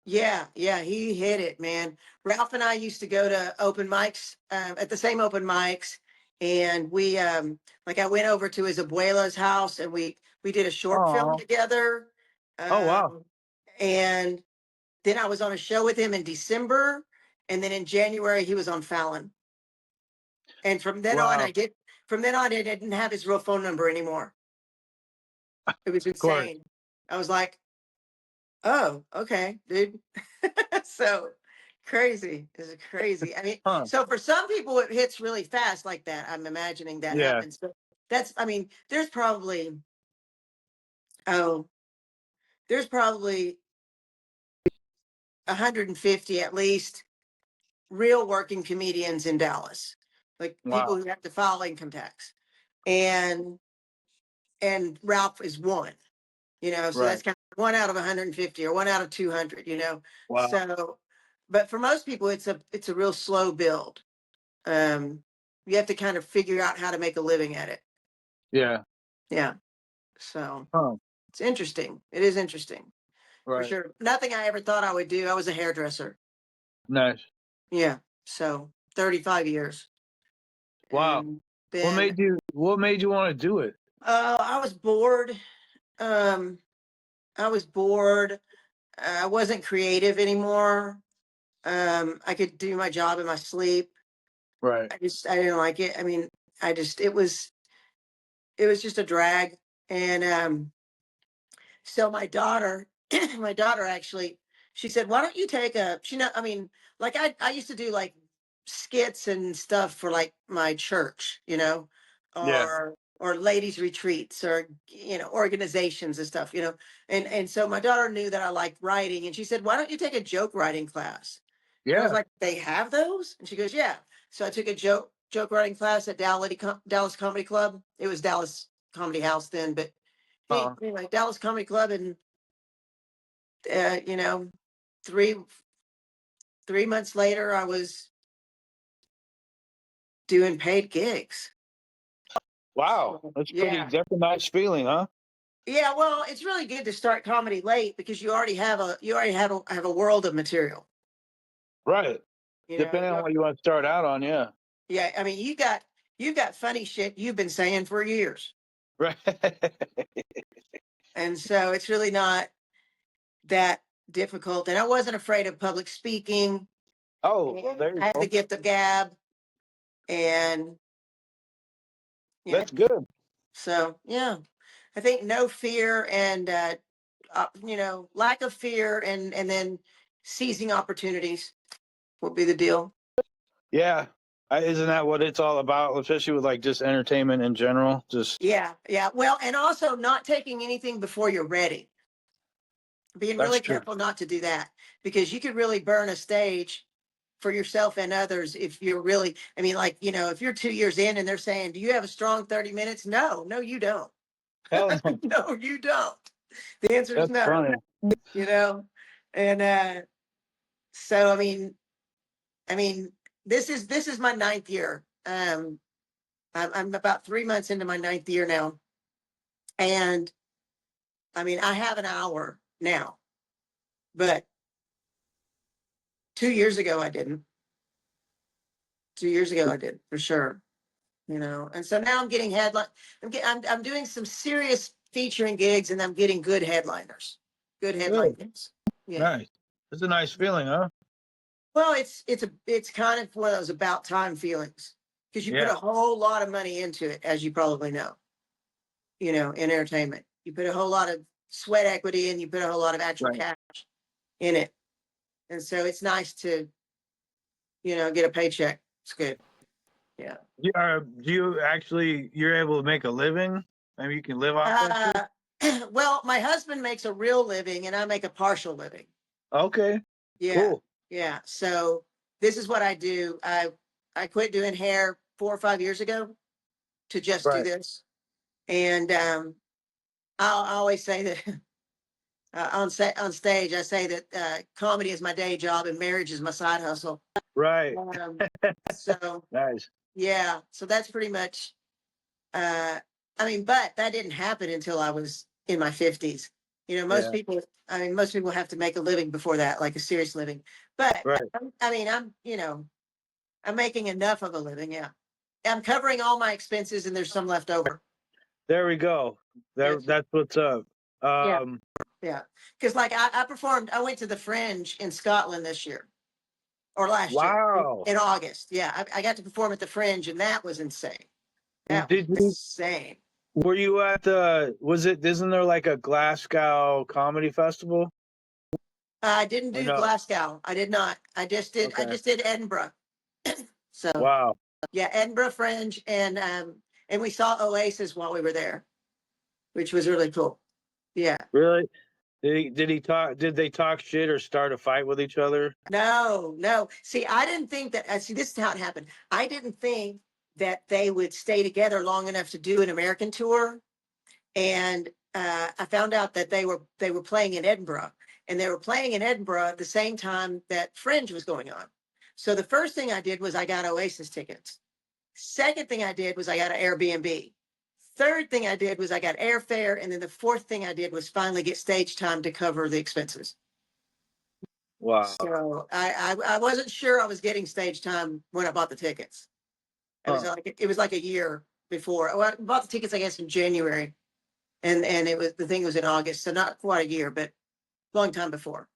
Yeah, yeah, he hit it, man. Ralph and I used to go to open mics, at the same open mics, and we like I went over to his abuela's house and we did a short film Oh, together. oh wow. Um, and then I was on a show with him in December, and then in January he was on Fallon. And from then on, Wow. I didn't have his real phone number anymore. It was Of course. insane. I was like, oh, okay, dude. So crazy. Is crazy. I mean, Huh. so for some people it hits really fast like that. I'm imagining that Yeah. happens. But that's I mean, oh, there's probably 150 at least real working comedians in Dallas. Like people Wow. who have to file income tax. And Ralph is one. So Right. that's kind of one out of 150 or one out of 200. Wow. So but for most people it's a real slow build. um you have to kind of figure out how to make a living at it. Yeah. Yeah, so Huh. it's interesting. It is interesting for Right. sure. Nothing I ever thought I would do. I was a hairdresser. Nice. Yeah, so 35 years. Wow. And then What made you want to do it? I was bored. um I was bored. I wasn't creative anymore. I could do my job in my sleep. Right. I didn't like it. I mean, I just it was just a drag. And so my daughter, my daughter actually, she said, "Why don't you take a?" I mean, like I used to do like skits and stuff for like my church, Yeah. or ladies retreats or organizations and stuff, and so my daughter knew that I liked writing, and she said, "Why don't you take a joke writing class?" And I was Yeah. like, "They have those?" And she goes, "Yeah." So I took a joke writing class at Dallas Comedy Club. It was Dallas Comedy House then, but hey, Uh, anyway, Dallas Comedy Club, and uh, you know, three 3 months later, I was doing paid gigs. wow. So, That's pretty. yeah, That's a nice feeling, huh? yeah. Well, it's really good to start comedy late because you already have a world of material. Right. You know, Depending you on al- what you want to start out on, yeah. yeah. I mean, you got funny shit you've been saying for years, Right. and so it's really not that difficult. And I wasn't afraid of public speaking. Oh, well, And there you I have the go. gift of gab, and yeah. That's good. So yeah, I think no fear and lack of fear and then seizing opportunities will be the deal. Yeah. Isn't that what it's all about? Especially with like just entertainment in general. Just Yeah, yeah. Well, and also not taking anything before you're ready. Being that's really true. careful not to do that because you could really burn a stage for yourself and others if you're really. I mean, like if you're 2 years in and they're saying, "Do you have a strong 30 minutes?" No, no, you don't. Hell no. No, you don't. The answer is That's no. funny. You know, and so I mean, this is my ninth year. I'm about 3 months into my ninth year now, and I mean, I have an hour now, but 2 years ago I didn't. 2 years ago I did for sure. And so now I'm getting headline. I'm doing some serious featuring gigs, and I'm getting good headliners, good headline Good. gigs. Yeah. Nice. It's a nice feeling, huh? Well, it's kind of one of those about time feelings because you put Yeah. a whole lot of money into it, as you probably know. In entertainment. You put a whole lot of sweat equity and you put a whole lot of actual Right. cash in it. And so it's nice to, get a paycheck. It's good. Yeah. Do you actually you're able to make a living? Maybe you can live off that shit? Uh, well, my husband makes a real living and I make a partial living. Okay. Yeah. Cool. Yeah. So this is what I do. I quit doing hair 4 or 5 years ago to just do Right. this. And I always say that on stage, I say that comedy is my day job and marriage is my side hustle. Right. So Nice. yeah, so that's pretty much. Uh, I mean, but that didn't happen until I was in my 50s. Most Yeah. people, I mean, most people have to make a living before that, like a serious living. But Right. I mean, I'm making enough of a living. Yeah. I'm covering all my expenses and there's some left over. There we go. Yes. That's what's up. Yeah. Um, Yeah. Because like I went to the Fringe in Scotland this year or last year wow. in August. Yeah. I got to perform at the Fringe and that was insane. That was Did you insane. were you at the was it isn't there like a Glasgow comedy festival? I didn't Or do no? Glasgow. I did not. I Okay. just did Edinburgh. So Wow. yeah, Edinburgh Fringe and we saw Oasis while we were there, which was really cool. Yeah. Really? Did they talk shit or start a fight with each other? No, no. See, I didn't think that see this is how it happened. I didn't think that they would stay together long enough to do an American tour. And I found out that they were playing in Edinburgh, and they were playing in Edinburgh at the same time that Fringe was going on. So the first thing I did was I got Oasis tickets. Second thing I did was I got an Airbnb. Third thing I did was I got airfare, and then the fourth thing I did was finally get stage time to cover the expenses. Wow. So I wasn't sure I was getting stage time when I bought the tickets. Huh. It was like a year before. Well, I bought the tickets I guess in January, and it was the thing was in August, so not quite a year, but long time before.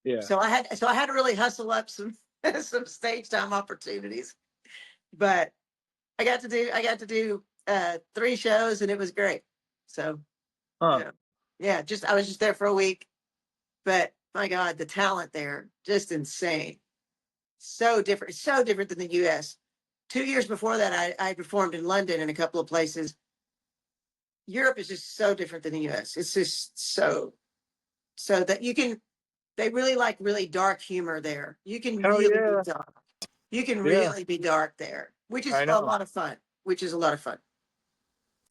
Yeah. So I had to really hustle up some some stage time opportunities, but I got to do 3 shows and it was great. So Huh. yeah, yeah. Just I was just there for a week, but my God, the talent there just insane. So different than the U.S. 2 years before that, I performed in London and a couple of places. Europe is just so different than the U.S. It's just so that you can they really like really dark humor there. You can Hell really be yeah. dark. You can Yeah. really be dark there, which is I a know. lot of fun. Which is a lot of fun.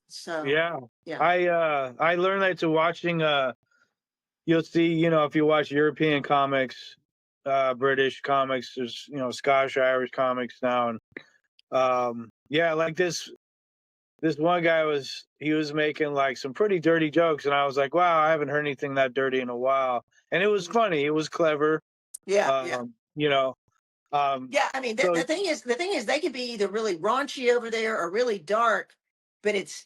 So Yeah. yeah. I learned that to watching you'll see, if you watch European comics, British comics, there's, Scottish, Irish comics now. And yeah, like this one guy he was making like some pretty dirty jokes, and I was like, wow, I haven't heard anything that dirty in a while. And it was funny, it was clever. Yeah, yeah. Um, you know, Yeah, I mean, so the thing is, they can be either really raunchy over there or really dark, but it's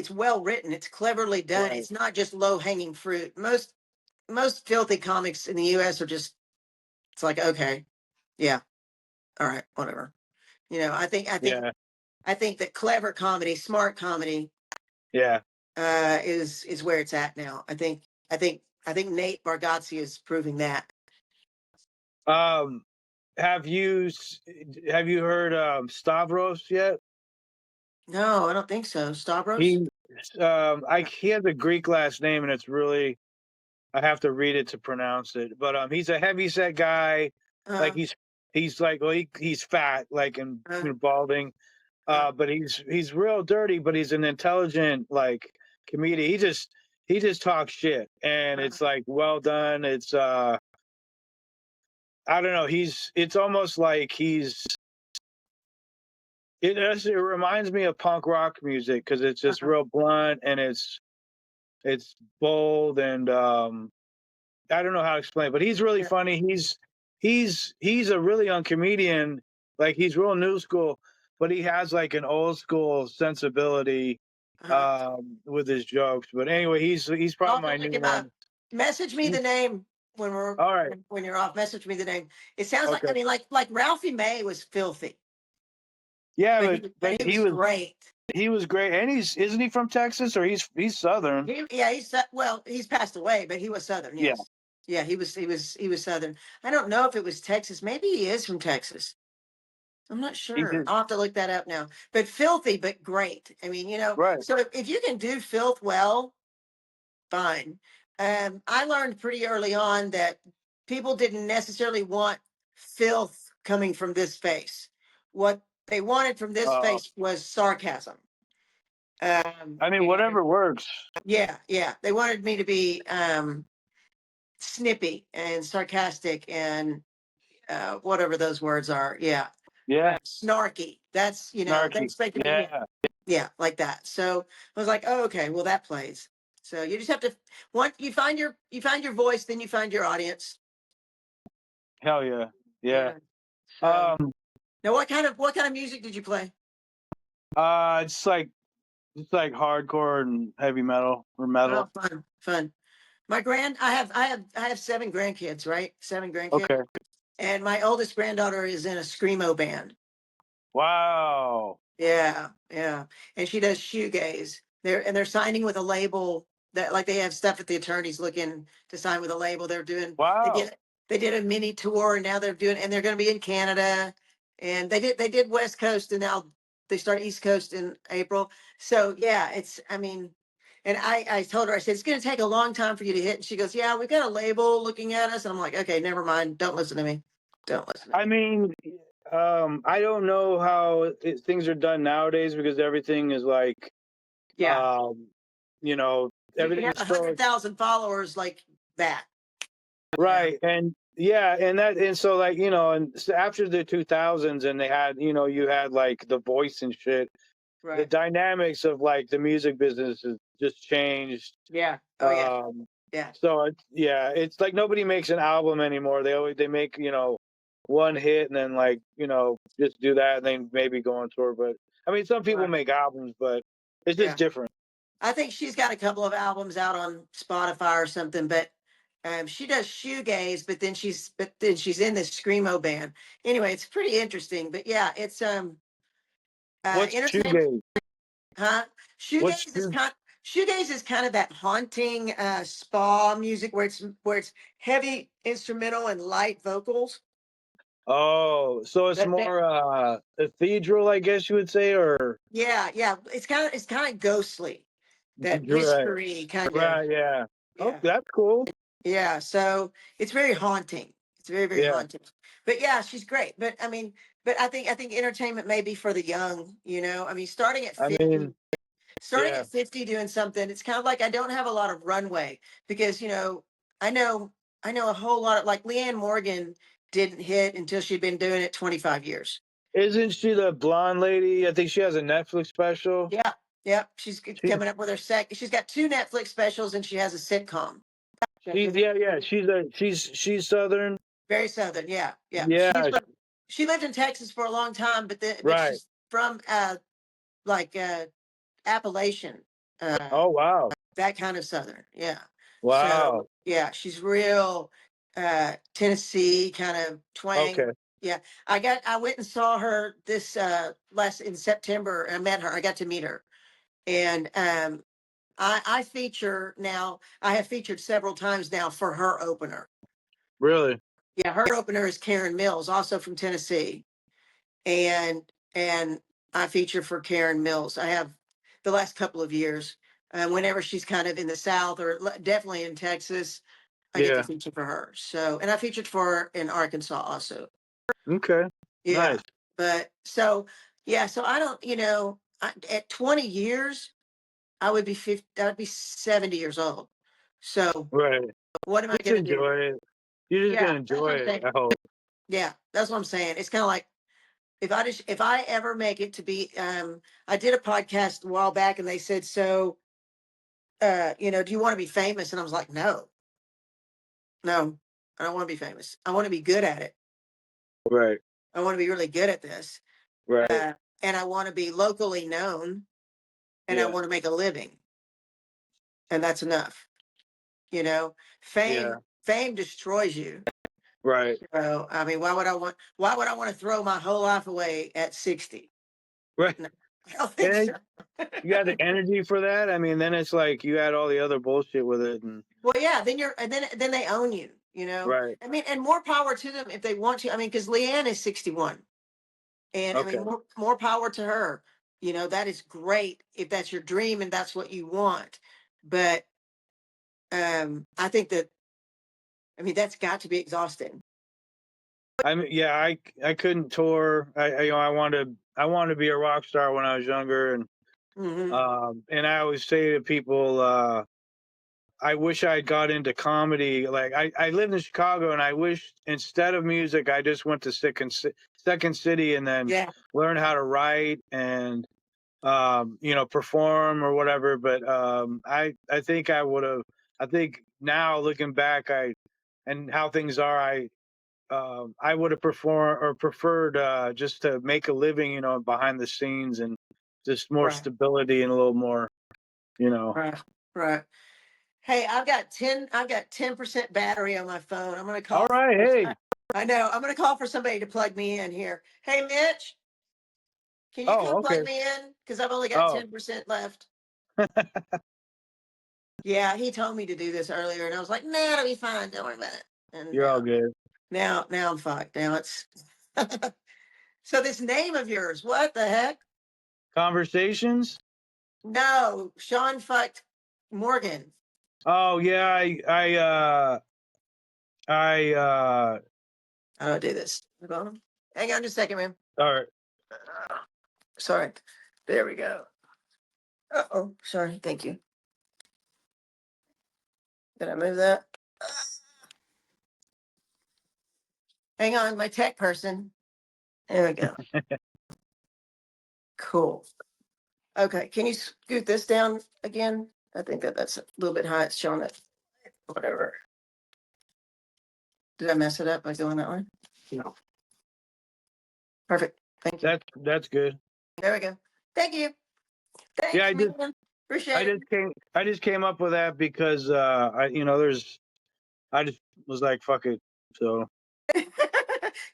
well written. It's cleverly done. right, It's not just low hanging fruit. Most filthy comics in the U.S. are just. It's like okay, yeah, all right, whatever. I think I think yeah, I think that clever comedy, smart comedy, yeah. is where it's at now. I think Nate Bargatze is proving that. Um, have you have you heard Stavros yet? No, I don't think so. Stavros. He he has a Greek last name, and it's really I have to read it to pronounce it. But he's a heavy set guy. Like Uh, he's like well he's fat like and uh, balding. uh, But he's real dirty, but he's an intelligent like comedian. He just talks shit, and uh, it's like well done. It's I don't know. It's almost like it reminds me of punk rock music because it's just uh, real blunt and it's bold and I don't know how to explain, but he's really yeah, funny. He's a really young comedian. Like he's real new school, but he has like an old school sensibility uh. with his jokes. But anyway, he's I'll probably have to my look new him up. one. Message me He- the name when we're All right, when you're off. Message me the name. It sounds like okay, I mean like Ralphie May was filthy, yeah, but but but he he was was great. he was great, and he's isn't he from Texas or he's Southern? Yeah, well, he's passed away, but he was Southern. Yeah, Yes, yeah, he was Southern. I don't know if it was Texas. Maybe he is from Texas. I'm not he sure. did I'll have to look that up now. But filthy, but great. I mean, right. so if you can do filth well, fine. I learned pretty early on that people didn't necessarily want filth coming from this face. What they wanted from this Uh, face was sarcasm. I mean, And whatever works. yeah, yeah, they wanted me to be snippy and sarcastic and whatever those words are. Yeah, Yeah, snarky. They snarky. expected me. Yeah, Yeah, like that. So I was like, oh, okay, well that plays. So you just have to once you find your voice, then you find your audience. Hell yeah. Yeah. Yeah. So Um, now what kind of music did you play? it's like hardcore and heavy metal or metal. Oh, fun, fun. I have seven grandkids, right? Seven grandkids. Okay. And my oldest granddaughter is in a screamo band. Wow. Yeah, yeah. And she does shoegaze. They're signing with a label that like they have stuff at the attorneys looking to sign with a label. Wow. They did a mini tour and now they're doing and they're gonna be in Canada. And they did West Coast and now they start East Coast in April. So yeah, it's I mean, and I told her, I said, it's gonna take a long time for you to hit. And she goes, yeah, we've got a label looking at us. And I'm like, okay, never mind. Don't listen to me. Don't listen to I me. mean, I don't know how things are done nowadays because everything is like, Yeah. um, you know, You can have everything's a so 100,000 followers like that. Yeah. right. And yeah, and so like, and so after the 2000s and they had, you had like The Voice and shit, the Right. dynamics of like the music business has just changed. Yeah. Oh yeah. Um, Yeah. so yeah, it's like nobody makes an album anymore. They make, one hit and then like, just do that and then maybe go on tour. But I mean, some people Right. make albums, but it's just Yeah. different. I think she's got a couple of albums out on Spotify or something, but she does shoegaze, but then she's in this screamo band. Anyway, it's pretty interesting. But yeah, it's What's entertainment, shoegaze? huh? What's Shoegaze is shoe? kind of that haunting spa music where it's heavy instrumental and light vocals. Oh, so it's That more cathedral, I guess you would say, or Yeah, yeah. It's kind of ghostly, that right, whispery kind of. right, yeah. Oh, Yeah, that's cool. yeah. So it's very haunting. It's very, very Yeah, haunting. But yeah, she's great. But I think entertainment may be for the young. I mean, I mean, starting yeah. at 50, doing something. It's kind of like I don't have a lot of runway because I know I know a whole lot of like Leanne Morgan didn't hit until she'd been doing it 25 years. Isn't she the blonde lady? I think she has a Netflix special. Yeah, yeah. She, Coming up with her She's got two Netflix specials and she has a sitcom. she's yeah, yeah. She's Southern. Very southern. Yeah, yeah. Yeah, She lived in Texas for a long time, but right. she's from like Appalachian, Oh wow, that kind of southern. Yeah. So wow. yeah, she's real Tennessee kind of twang. Okay, Yeah. I went and saw her this last in September and I met her. I got to meet her. And I feature now. I have featured several times now for her opener. really? Yeah, her opener is Karen Mills, also from Tennessee, and and I feature for Karen Mills. I have the last couple of years. Whenever she's kind of in the South or definitely in Texas, I get to Yeah. feature for her. So, and I featured for her in Arkansas also. Okay. Yeah, Nice. but so yeah, so I don't, at 20 years, I would be 50. I'd be 70 years old. So Right. what am I Just gonna do? enjoy it. You're just Yeah, gonna that's what enjoy I'm it. saying. I hope. Yeah, that's what I'm saying. It's kind of like if I ever make it to be I did a podcast a while back and they said, so do you want to be famous? And I was like, no, no, I don't want to be famous. I want to be good at it. Right. I want to be really good at this. Right. Uh, and I want to be locally known and I Yeah. want to make a living. And that's enough. You know, Yeah. fame destroys you. Right. So I mean, why would I want to throw my whole life away at 60? Right. No, I don't think And so. you got the energy for that. I mean, then it's like you add all the other bullshit with it, and Well, yeah, and then they own you, right. I mean, and more power to them if they want to. I mean, because Leanne is 61. And I mean, Okay. more power to her. That is great if that's your dream and that's what you want. But I think that I mean that's got to be exhausting. I mean, yeah, I couldn't tour. I wanted to be a rock star when I was younger, Hmm. and I always say to people, I wish I got into comedy. Like I lived in Chicago, and I wish instead of music, I just went to Second City and then Yeah. learned how to write and perform or whatever. But I think I would have. I think now looking back, and how things are, I would have preferred just to make a living, behind the scenes, and just more Right. stability and a little more, you know. Right. Right. Hey, I've got 10% battery on my phone. I'm gonna All call right, hey. I know. I'm gonna call for somebody to plug me in here. Hey Mitch, can you come Oh, plug okay. me in? Because I've only got Oh, 10% left. Yeah, he told me to do this earlier, and I was like, nah, it'll be fine. Don't worry about it. And you're all good. now I'm fucked. Now it's so this name of yours, what the heck? Conversations. No, Sean fucked Morgan. Oh yeah, I How do I do this? Hold on. Hang on just a second, man. all right. Sorry. There we go. Oh, sorry. Thank you. Did I move that? Hang on, my tech person. There we go. Cool. Okay, can you scoot this down again? I think that's a little bit high. It's showing it. Whatever. Did I mess it up by going that way? No. Perfect. Thank you. That's good. There we go. Thank you. Yeah, Thanks, man. I Appreciate it. just came up with that because I just was like, fuck it. So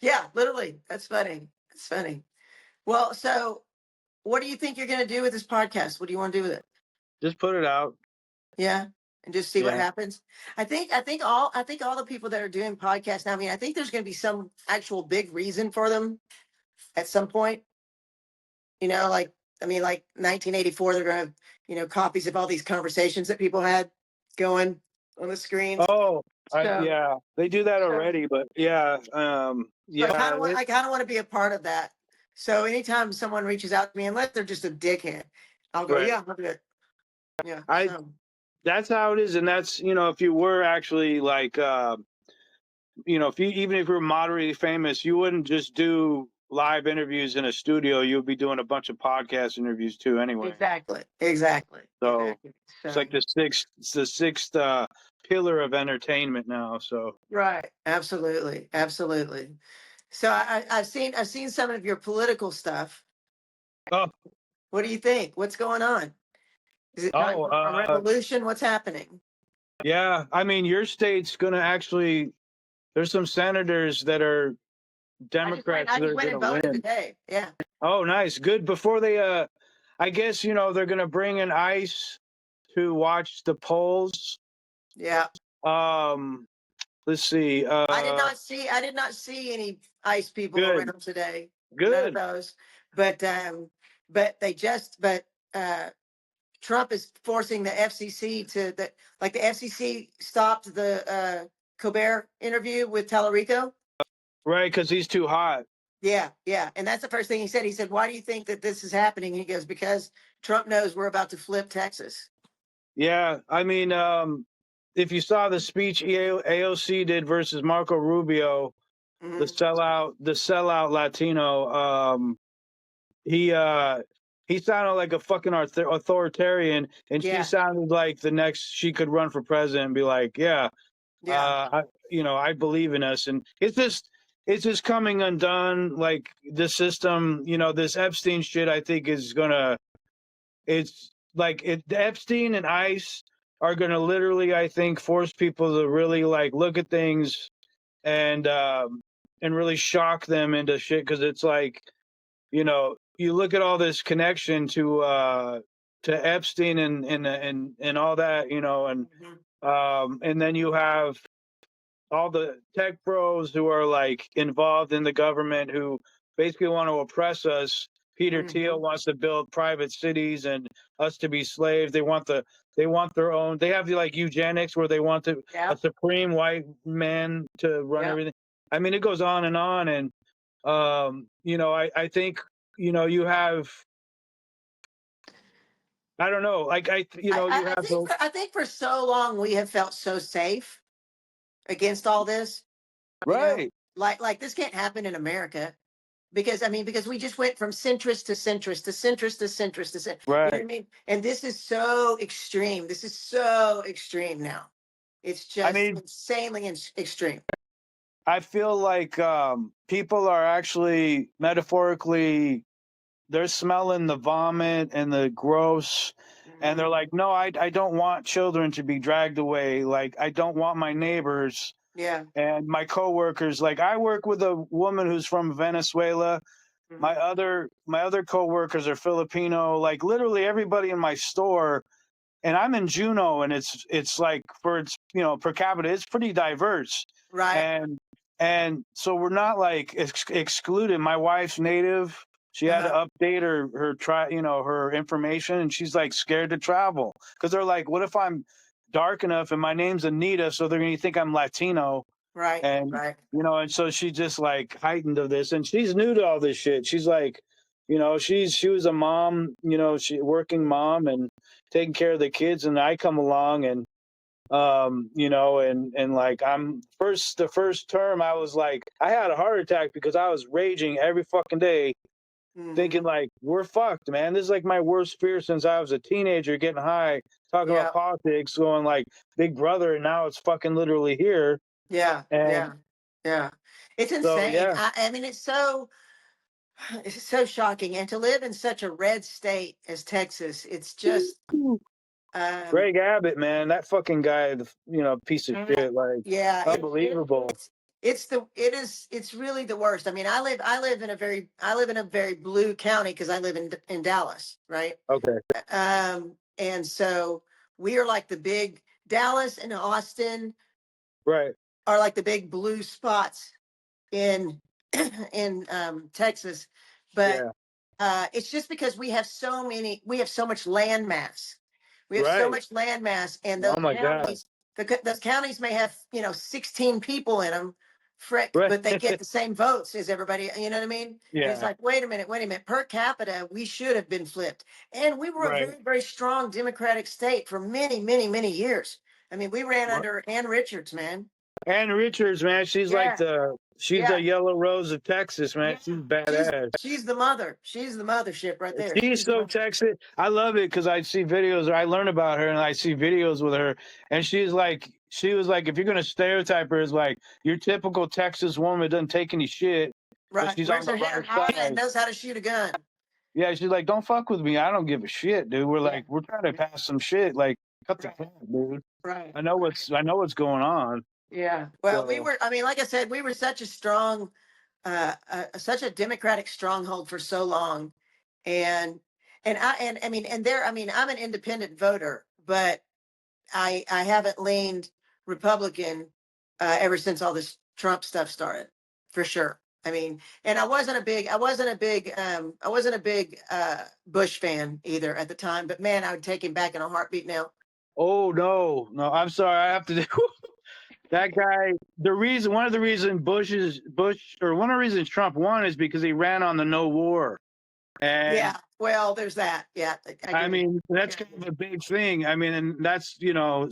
Yeah, literally. That's funny. It's funny. Well, so what do you think you're going to do with this podcast? What do you want to do with it? just put it out. Yeah, and just see what Yeah. happens. I think all the people that are doing podcasts now. I mean, I think there's going to be some actual big reason for them at some point. Like I mean, like 1984, they're going to have copies of all these conversations that people had going on the screens. Oh, So, yeah, they do that so already, but yeah, I yeah, kind of want to be a part of that. So anytime someone reaches out to me, unless they're just a dickhead, I'll go, right. yeah, I'll do it. Yeah. I So That's how it is, and that's if you were actually like if you even if you're moderately famous, you wouldn't just do live interviews in a studio. You'd be doing a bunch of podcast interviews too, anyway. exactly. So it's So like the sixth pillar of entertainment now. So right, absolutely. So I've seen some of your political stuff. oh What do you think? What's going on? Is it time oh for a revolution? What's happening? yeah, I mean your state's gonna actually. There's some senators that are Democrats I that just are went gonna and voted win. today. Yeah. Oh, nice, good. Before they I guess they're gonna bring in ICE to watch the polls. Yeah. Um, let's see. I did not see any ICE people Good, around today. None of good. those. But but uh Trump is forcing the FCC to that like the FCC stopped the Colbert interview with Tallarico. Right, because he's too hot. Yeah. And that's the first thing he said. He said, "Why do you think that this is happening?" And he goes, "Because Trump knows we're about to flip Texas." Yeah, I mean, if you saw the speech AOC did versus Marco Rubio, the Mhm. sellout Latino, he uh he sounded like a fucking authoritarian, and she Yeah, sounded like the next she could run for president and be like, yeah, yeah. I believe in us, and it's just coming undone. Like the system, this Epstein shit, I think is gonna. It's like Epstein and ICE are gonna literally, I think, force people to really like look at things and really shock them into shit because it's like you look at all this connection to Epstein and all that, Mhm. and then you have all the tech bros who are like involved in the government who basically want to oppress us. Peter Thiel Mhm. wants to build private cities and us to be slaves. They want their own. They have like eugenics where they want Yeah, a supreme white man to run yeah. everything. I mean, it goes on and on. And I think you have. I don't know. Like you have the I think for so long we have felt so safe against all this. You know, right. like this can't happen in America. because I mean, because we just went from centrist to centrist to centrist to centrist to you know what Right. I mean? And this is so extreme. This is so extreme now. It's I just mean, insanely extreme. I feel like people are actually metaphorically they're smelling the vomit and the gross, and they're Mhm. like, no, I don't want children to be dragged away. Like I don't want my neighbors Yeah. and my coworkers. Like I work with a woman who's from Venezuela. Mhm. My other coworkers are Filipino. Like literally everybody in my store, and I'm in Juneau, and it's like for its per capita, it's pretty diverse, Right. and so we're not like excluded. My wife's native. She had to Uh-huh. update her information, and she's like scared to travel because they're like, what if I'm dark enough and my name's Anita, so they're gonna think I'm Latino, Right. and Right. and so she just like heightened of this, and she's new to all this shit. She's like, she was a mom, she working mom and taking care of the kids, and I come along and and like the first term I was like I had a heart attack because I was raging every fucking day thinking Mhm. like we're fucked, man. This is like my worst fear since I was a teenager, getting high, talking about Yeah. politics, going like Big Brother, and now it's fucking literally here. Yeah. And Yeah. Yeah. It's so insane. yeah. I mean, it's so shocking. And to live in such a red state as Texas, it's just um Greg Abbott, man, that fucking guy, piece of Mhm. shit, like yeah, unbelievable. it's really the worst. I mean, I live in a very blue county because I live in Dallas, right? Okay, And so we are like the big Dallas and Austin right, are like the big blue spots in in Texas, but yeah, it's just because we have so much land mass. We have so right. much land mass, and Oh my god, those counties may have 16 people in them, frick, right, but they get the same votes as everybody. You know what I mean? And it's yeah, like, wait a minute, per capita, we should have been flipped, and we were a right. very, very strong Democratic state for many, many, many years. I mean, we ran Ri- under Ann Richards, man. Ann Richards, man, Yeah, she's the yeah. yellow rose of Texas, man. Yeah, She's badass. she's the mother. She's the mothership right there. She's She's the so mother. Texas. I love it because I see videos, or I learn about her, and I see videos with her, and she was like, if you're gonna stereotype her as like your typical Texas woman that doesn't take any shit, but Right. she's on Wears the her hair right high and side. knows how to shoot a gun. Yeah, she's like, don't fuck with me. I don't give a shit, dude. Yeah. We're trying to pass some shit. Like, cut the Right. crap, dude. Right. I know what's going on. Yeah. Well, So, I mean, like I said, we were such a strong, such a Democratic stronghold for so long. And, and I mean, I mean, I'm an independent voter, but I haven't leaned Republican ever since all this Trump stuff started, for sure. I mean, and I wasn't a big Bush fan either at the time. But man, I would take him back in a heartbeat now. oh no, no, I'm sorry. I have to do that guy. One of the reasons one of the reasons Trump won is because he ran on the no war. And Yeah, well, there's that. Yeah, I I agree. mean, that's Yeah. kind of a big thing. I mean, and that's,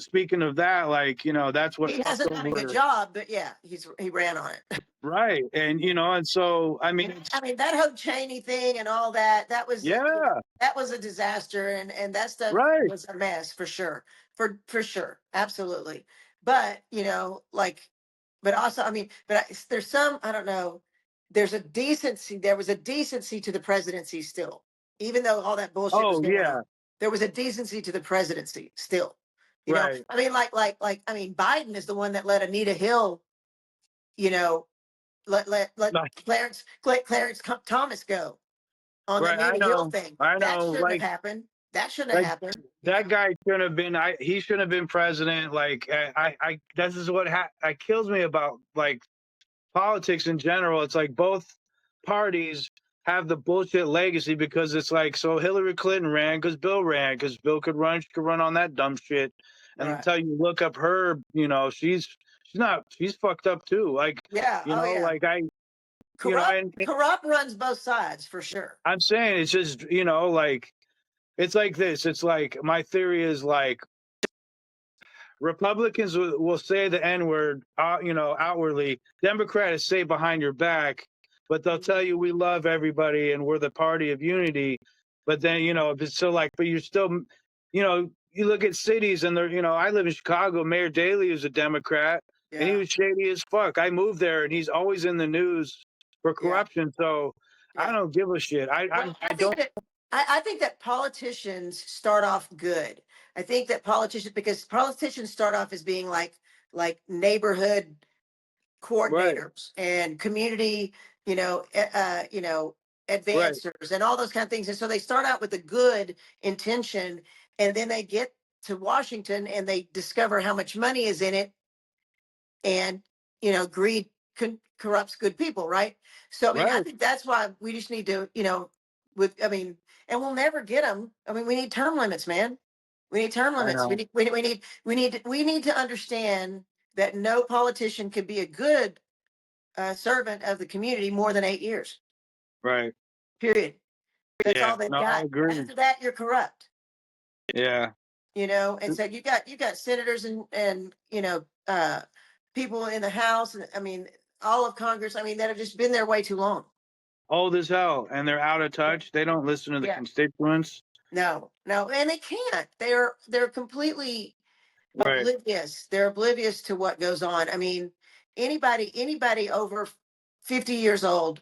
speaking of that, like, that's what He fucked hasn't done a good over. job, but yeah, he ran on it. Right. And, and so, I mean, I mean, that whole Cheney thing and all that, yeah, that was a disaster, and that stuff right. was a mess for sure. For sure. Absolutely. But, like, but also, I mean, there's some, I don't know, there was a decency to the presidency still. Even though all that bullshit was Oh, going yeah. on, there was a decency to the presidency still. Right. I mean, I mean, Biden is the one that let Anita Hill, you know, let No, Clarence Thomas go on the right. Anita Hill thing. I That know. shouldn't have happened. That shouldn't have Like happened. that guy shouldn't have been. He shouldn't have been president. Like this is what kills me about like politics in general. It's like both parties have the bullshit legacy because it's like so Hillary Clinton ran because Bill could run. She could run on that dumb shit. And Right. until you look up her, she's fucked up too. Like Yeah. Oh yeah. like and Corrupt runs both sides for sure. I'm saying it's just like it's like this. It's like my theory is like Republicans will say the N word, outwardly. Democrats say behind your back, but they'll tell you we love everybody and we're the party of unity. But then, if it's still like, but you're still, you look at cities and they're, I live in Chicago. Mayor Daley is a Democrat and he Yeah. was shady as fuck. I moved there and he's always in the news for Yeah. corruption. So I Yeah. don't give a shit. Well, I don't. I think that politicians start off good. I think that because politicians start off as being like neighborhood Right, coordinators and community, right, advancers and all those kind of things. And so they start out with a good intention, and then they get to Washington and they discover how much money is in it, and greed corrupts good people, right? So I mean, I right. think that's why we just need to, and we'll never get them. I mean, we need term limits, man. We need term I limits. know. We need to understand that no politician could be a good servant of the community more than 8 years. Right. Period. That's Yeah. all they've No, I got. agree. After that, you're corrupt. Yeah. And so you got senators and people in the House, and I mean all of Congress. I mean that have just been there way too long. Old as hell, and they're out of Yeah. touch. They don't listen to the Yeah. constituents. No, no, and they can't. They're completely Right. oblivious. They're oblivious to what goes on. I mean, anybody over 50 years old,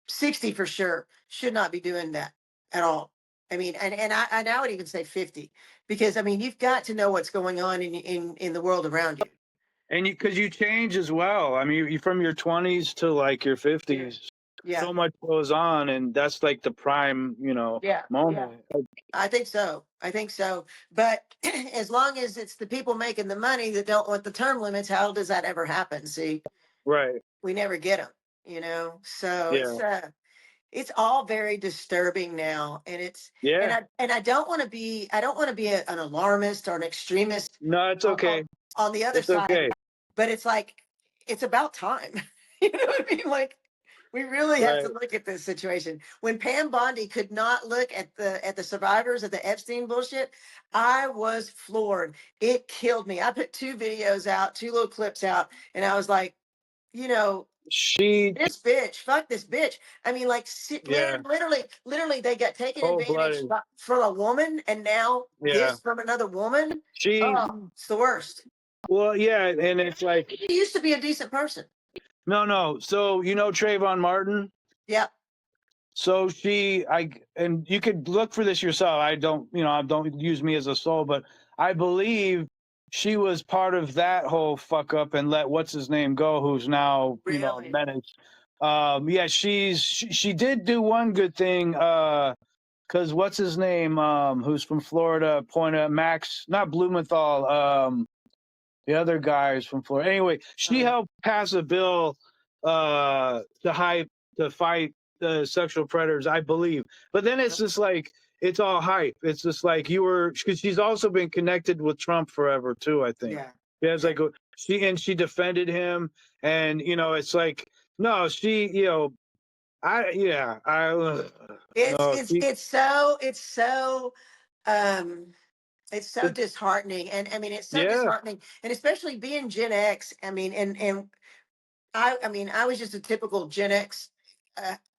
60 for sure, should not be doing that at all. I mean, and I would even say 50, because I mean you've got to know what's going on in the world around you. And because you change as well. I mean, you from your 20s to like your Yeah. 50s, Yeah. so much goes on, and that's like the prime, Yeah. Yeah. moment. I think so. I think so. But as long as it's the people making the money that don't want the term limits, how does that ever happen? See, Right. we never get them. So Yeah. it's all very disturbing now, and Yeah. I don't want to be an alarmist or an extremist No, it's on, okay. on the other It's side, okay. but it's like it's about time. You know what I mean? Like we really have to Right. look at this situation. When Pam Bondi could not look at the survivors of the Epstein bullshit, I was floored. It killed me. I put two videos out, two little clips out, and I was like, you know, She. this bitch, fuck this bitch. I mean, like, Yeah. literally, they got taken Cold advantage blooded. from a woman, and now Yeah. this from another woman. She. Oh, it's the worst. Well, yeah, and it's like He used to be a decent person. no, no. So Trayvon Martin. Yeah, So and you could look for this yourself. Don't use me as a soul, but I believe she was part of that whole fuck up and let what's his name go, who's now, really. menace. Yeah, she did do one good thing, because what's his name, who's from Florida, Max, not Blumenthal, the other guys from Florida. Anyway, she Uh, helped pass a bill to fight the sexual predators, I believe. But then it's just like it's all hype. It's just like because she's also been connected with Trump forever too. I think. yeah, Yeah, it's yeah. like she defended him, and it's like no, It's no, it's it's so it's so um it's so disheartening, and I mean it's so yeah, disheartening, and especially being Gen X. I mean, and I mean, I was just a typical Gen X,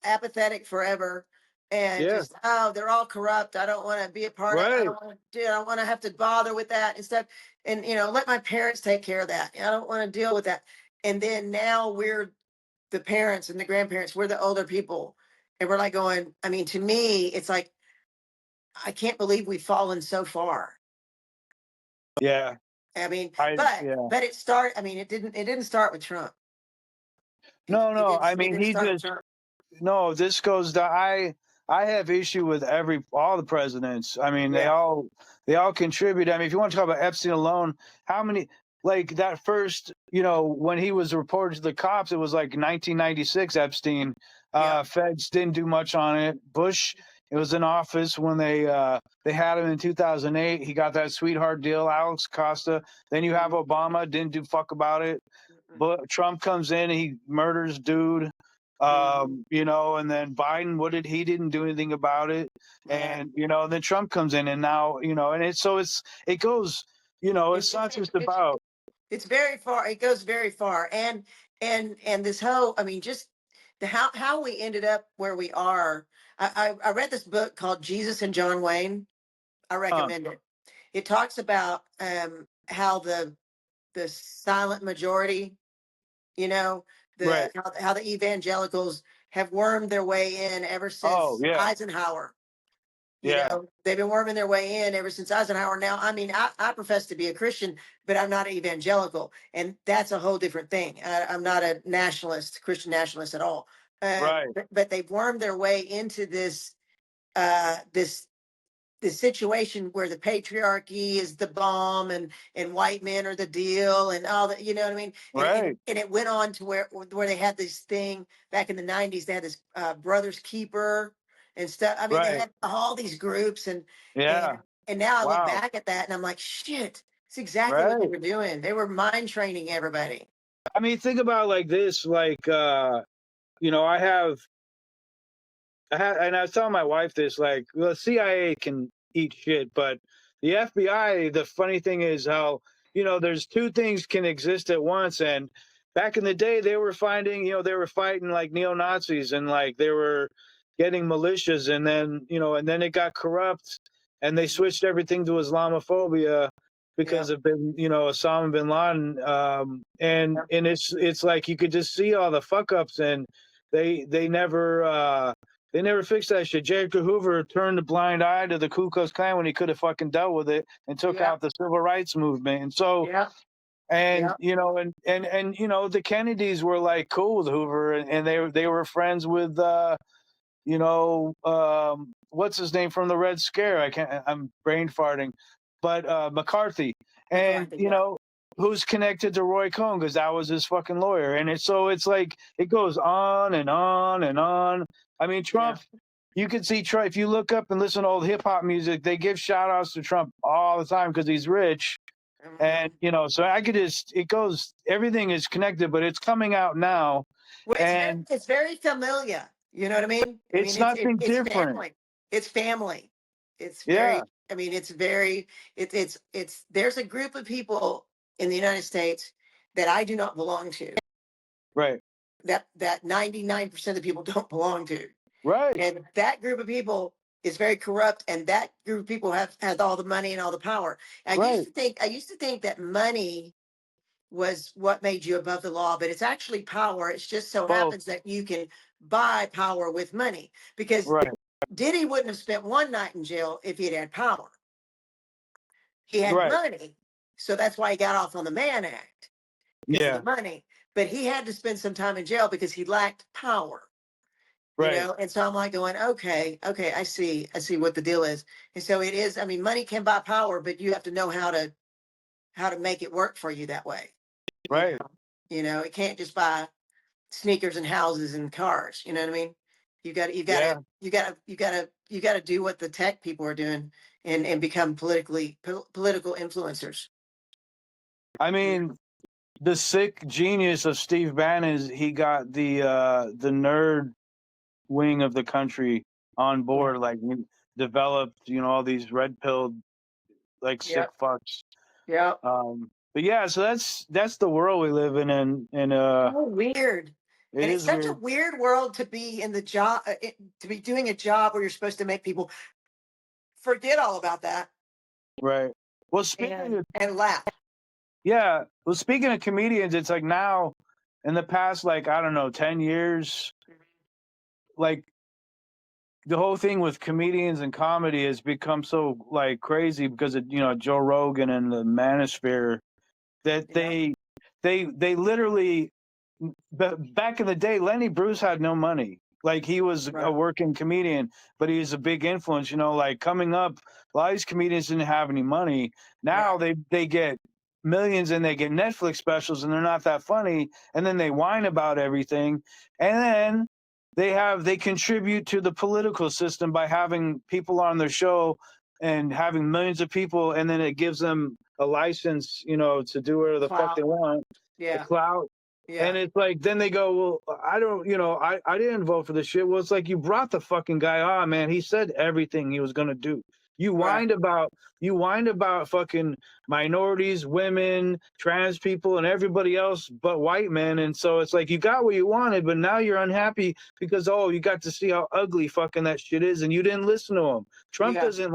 apathetic forever, and yeah, just they're all corrupt. I don't want to be a part of. I right, don't want to do. I don't want to have to bother with that and stuff. And let my parents take care of that. I don't want to deal with that. And then now we're the parents and the grandparents. We're the older people, and we're like going. I mean, to me, it's like I can't believe we've fallen so far. yeah, I mean, yeah. but it started. I mean, it didn't start with Trump. No, It no. didn't I it mean, didn't he start with just Trump. no. This goes to I have issue with all the presidents. I mean, Yeah. they all contribute. I mean, if you want to talk about Epstein alone, how many like that first, when he was reported to the cops, it was like 1996. Epstein, Yeah. feds didn't do much on it. Bush, it was in office when they had him in 2008. He got that sweetheart deal. Alex Costa. Then you have Obama, didn't do fuck about it. Mm-mm. But Trump comes in, he murders dude. Mhm. And then Biden, he didn't do anything about it. Yeah. And then Trump comes in, and now, and it goes, It's it's it's not it's just it's about. it's very far. It goes very far. And this whole, I mean, just how we ended up where we are. I read this book called Jesus and John Wayne. I Huh. recommend it. It talks about how the silent majority, you know, Right. how the evangelicals have wormed their way in ever Oh since yeah. Eisenhower. Yeah. They've been worming their way in ever since Eisenhower. Now, I mean, I profess to be a Christian, but I'm not evangelical, and that's a whole different thing. I'm not a nationalist, Christian nationalist at all. Right. But they've wormed their way into this the situation where the patriarchy is the bomb and white men are the deal and all that, you know what I mean? Right. And it went on to where they had this thing back in the 90s. They had this Brothers Keeper and stuff. I mean, they Right. had all these groups and Yeah. and now I look Wow. back at that and I'm like, shit, it's exactly what they Right. were doing. They were mind training everybody. I mean, think about it like this, like you know, and I was telling my wife this, like, well, the CIA can eat shit, but the FBI, the funny thing is how, you know, there's two things can exist at once. And back in the day, they were finding, you know, they were fighting like neo Nazis and like they were getting militias. And then, you know, and then it got corrupt and they switched everything to Islamophobia Yeah. because of you know, Osama bin Laden. Yeah. And it's like you could just see all the fuck ups and they never, they never fixed that shit. J. Edgar Hoover turned a blind eye to the Ku Klux Klan when he could have fucking dealt with it and took Yeah. out the civil rights movement. And so, Yeah. and Yeah. you know, and you know, the Kennedys were like cool with Hoover, and they were friends with you know, what's his name from the Red Scare? I can't. I'm brain farting, but McCarthy, and McCarthy. you Yeah. know, who's connected to Roy Cohn because that was his fucking lawyer, and it's like it goes on and on and on. I mean, Yeah. Trump. You can see Trump if you look up and listen to old hip hop music. They give shout outs to Trump all the time because he's rich, and Mhm. you know. So I could just it goes. Everything is connected, but it's coming out now, Well, and it's very familiar. You know what I mean? I mean, it's nothing it's different. family. It's family. It's Yeah. very. I mean, it's very. It's. There's a group of people in the United States that I do not belong to. Right. That 99% of the people don't belong to, Right. and that group of people is very corrupt, and that group of people have has all the money and all the power. Right. I used to think that money was what made you above the law, but it's actually power. It's just so Both. happens that you can buy power with money because Right. Diddy wouldn't have spent one night in jail if he had had power. He had Right. money. So that's why he got off on the Mann Act because of the Yeah. money. But he had to spend some time in jail because he lacked power, Right. And so I'm like going, okay, I see what the deal is. And so it is, I mean, money can buy power, but you have to know how to make it work for you that way. You Right. know, it can't just buy sneakers and houses and cars. You know what I mean? Yeah. You gotta do what the tech people are doing and become political influencers. I Yeah. mean, the sick genius of Steve Bannon is he got the nerd wing of the country on Yeah. board, like we developed, you know, all these red pilled like sick Yep. fucks. Yep. But yeah, so that's the world we live in, and So weird. it And it's is such a weird. weird world to be in the job, to be doing a job where you're supposed to make people forget all about that Right. Well, speaking of and laugh. yeah, well, speaking of comedians, it's like now in the past, like I don't know, 10 years, like the whole thing with comedians and comedy has become so like crazy because of you know Joe Rogan and the Manosphere that Yeah. they literally back in the day Lenny Bruce had no money. Like he was a Right. working comedian, but he's a big influence. You know, like coming up, a lot of these comedians didn't have any money. Now Right. they get millions and they get Netflix specials and they're not that funny, and then they whine about everything, and then they contribute to the political system by having people on their show and having millions of people, and then it gives them a license, you know, to do whatever the fuck they Clout. want, the Yeah. clout. Yeah. And it's like, then they go, well, I don't, you know, I didn't vote for this shit. Well, it's like, you brought the fucking guy on, man. He said everything he was going to do. You Right. whine about fucking minorities, women, trans people, and everybody else but white men. And so it's like you got what you wanted, but now you're unhappy because you got to see how ugly fucking that shit is, and you didn't listen to him. Trump Yeah. doesn't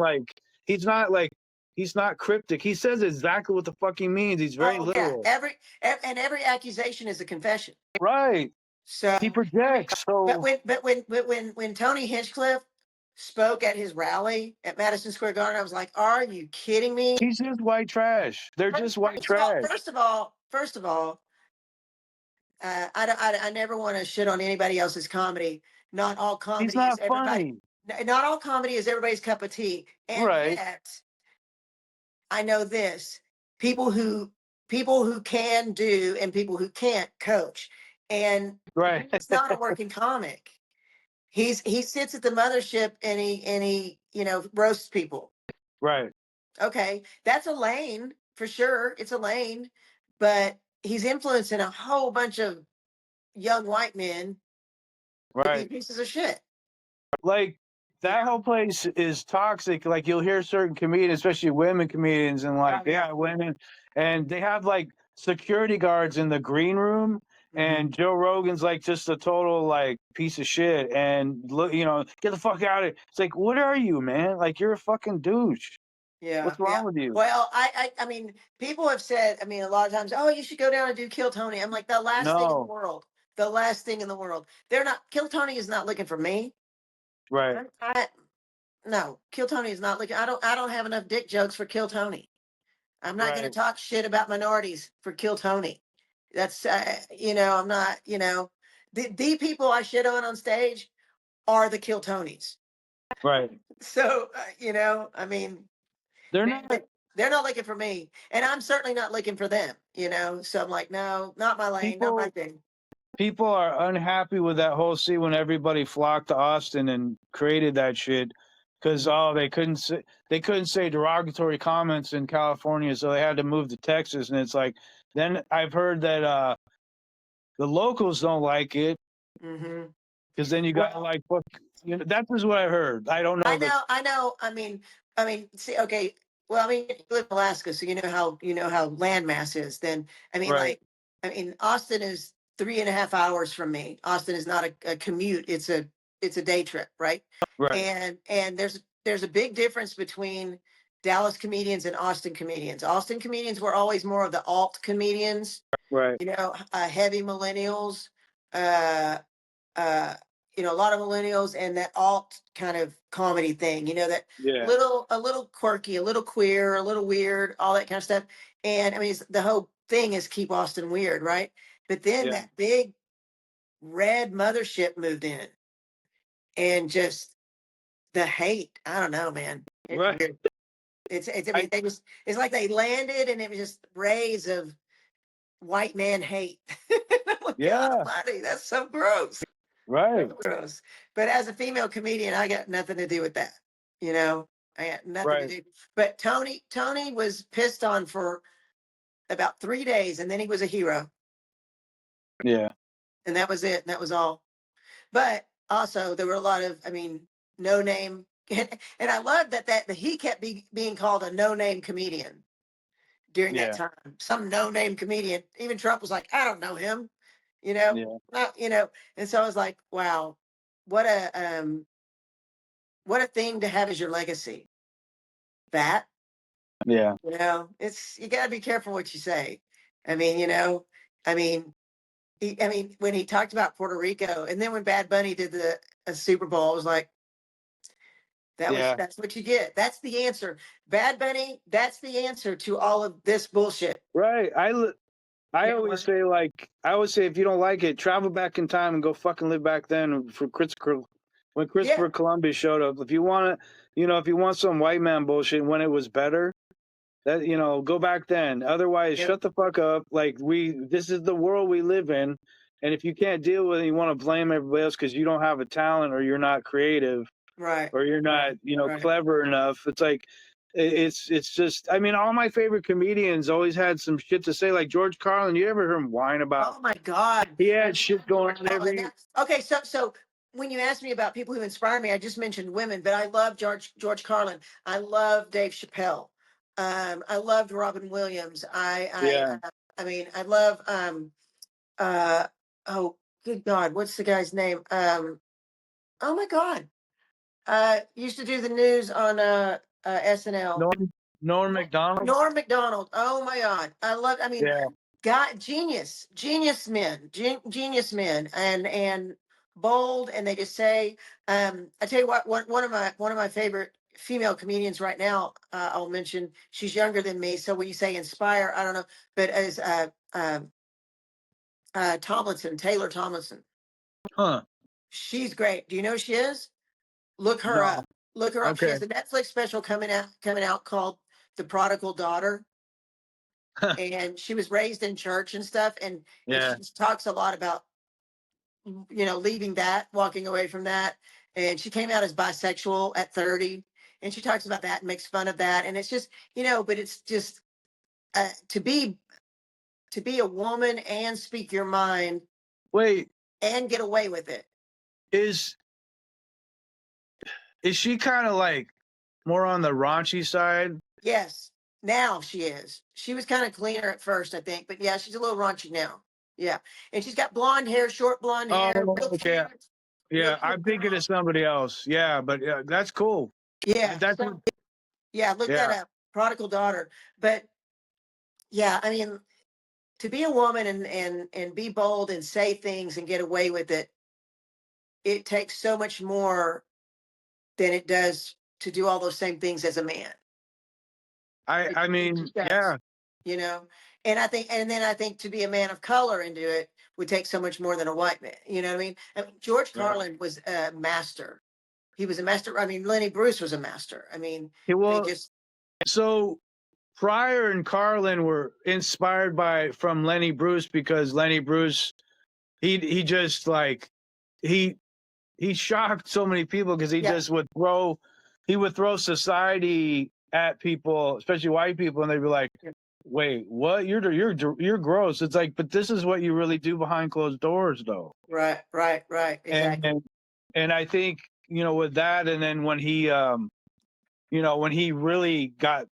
he's not cryptic. He says exactly what the fuck he means. He's very Oh yeah. literal. Every accusation is a confession. Right. So, He projects. but So when Tony Hinchcliffe spoke at his rally at Madison Square Garden, I was like, "Are you kidding me?" he's just white trash. They're just white First of all, trash. I never want to shit on anybody else's comedy. Not all He's comedy is not everybody. funny. Not all comedy is everybody's cup of tea. And Right. yet, I know this: people who can do and people who can't coach. And Right. he's not a working comic. He sits at the mothership and he roasts people. Right. Okay, that's a lane for sure. It's a lane, but he's influencing a whole bunch of young white men to be Right. pieces of shit. Like that Yeah. whole place is toxic. Like you'll hear certain comedians, especially women comedians, and like Oh, yeah. women, and they have like security guards in the green room. Mhm. And Joe Rogan's like just a total like piece of shit. And look, get the fuck out of it. It's like, what are you, man? Like you're a fucking douche. Yeah, What's yeah. wrong with you? Well, I mean, people have said, I mean, a lot of times, oh, you should go down and do Kill Tony. I'm like, the last thing in the No. world. The last thing in the world. They're not. Kill Tony is not looking for me. Right. No, Kill Tony is not looking. I don't have enough dick jokes for Kill Tony. I'm not going to Right. talk shit about minorities for Kill Tony. That's I'm not. The people I shit on stage are the Kill Tonys. Right. So I mean, They're they, not they- they're not looking for me, and I'm certainly not looking for them. So I'm like, no, not my lane, not my people. thing. People are unhappy with that whole scene when everybody flocked to Austin and created that shit because they couldn't say derogatory comments in California, so they had to move to Texas. And it's like then I've heard that the locals don't like it Hmm. because then you got like fuck, that's just what I heard. I don't know I that. know, I know. See, okay. Well, I mean, you live in Alaska, so you know how landmass is. Then, I mean, Right, like, Austin is 3.5 hours from me. Austin is not a commute; it's a day trip, right? right, And there's a big difference between Dallas comedians and Austin comedians. Austin comedians were always more of the alt comedians, right. heavy millennials. Uh, uh, a lot of millennials and that alt kind of comedy thing, that Yeah, a little quirky, a little queer, a little weird, all that kind of stuff. And I mean, the whole thing is keep Austin weird, right? But then yeah, that big red mothership moved in and just the hate. I don't know, man. It's right. weird. I I mean, it's like they landed and it was just rays of white man hate. I'm like, God yeah, almighty, that's so gross. So right, gross. But as a female comedian, I got nothing to do with that. You know, I got nothing to right. do. But Tony was pissed on for about 3 days, and then he was a hero, Yeah, and that was it. And that was all. But also, there were a lot of, I mean, no name, and I love that he kept being called a no name comedian during that yeah, time. Some no name comedian. Even Trump was like, I don't know him. You know, yeah, not And so I was like, wow, what a what a thing to have as your legacy. That, yeah, it's you got to be careful what you say. I mean, I mean, when he talked about Puerto Rico, and then when Bad Bunny did the a Super Bowl, I was like, yeah. that's what you get. That's the answer. Bad Bunny, that's the answer to all of this bullshit. Right. I Yeah, always say if you don't like it, travel back in time and go fucking live back then for Christopher when yeah, Christopher Columbus showed up. If you want to, if you want some white man bullshit when it was better, that go back then. Otherwise, yep, shut the fuck up. Like this is the world we live in, and if you can't deal with it, you want to blame everybody else because you don't have a talent or you're not creative right, or you're not, right, right. clever enough. It's like it's just I mean, all my favorite comedians always had some shit to say. Like George Carlin, you ever hear him whine about Oh my God. he had shit going on Oh, and every okay, so when you asked me about people who inspire me, I just mentioned women, but I love George Carlin. I love Dave Chappelle. I loved Robin Williams. Yeah. I mean, I love uh oh good God, what's the guy's name? Oh my God. Used to do the news on SNL. Norm McDonald. Norm Macdonald. Oh my God. I mean, Yeah. God, genius men, and bold, and they just say, I tell you what, one of my favorite female comedians right now, I'll mention, she's younger than me. So when you say inspire, I don't know, but as Taylor Tomlinson, Huh. she's great. Do you know who she is? Look her No. up. Look her up. She Okay. has a Netflix special coming out called The Prodigal Daughter, and she was raised in church and stuff, and Yeah. she talks a lot about, leaving that, walking away from that. And she came out as bisexual at 30, and she talks about that and makes fun of that. And it's just, but it's just, to be a woman and speak your mind Wait, and get away with it. is she kind of like more on the raunchy side? Yes, now she is. She was kind of cleaner at first, I think, but yeah, she's a little raunchy now. Yeah, and she's got blonde hair, short blonde Oh, hair, real okay. cute, real Yeah, I'm cute thinking girl. of somebody else. Yeah, but yeah, that's cool. Yeah, That's so yeah, look that yeah. up. Prodigal daughter. But yeah, I mean, to be a woman and be bold and say things and get away with it, it takes so much more than it does to do all those same things as a man. I It mean, just does, yeah, you know. And then I think to be a man of color and do it would take so much more than a white man. You know what I mean? George right. Carlin was a master. He was a master. I mean, Lenny Bruce was a master. I mean, He they well, just so Pryor and Carlin were inspired from Lenny Bruce because Lenny Bruce he just like he he shocked so many people because yeah, he would throw society at people, especially white people, and they'd be like, yeah, "Wait, what? You're gross." It's like, but this is what you really do behind closed doors, though. right, And exactly. and I think with that, and then when when he really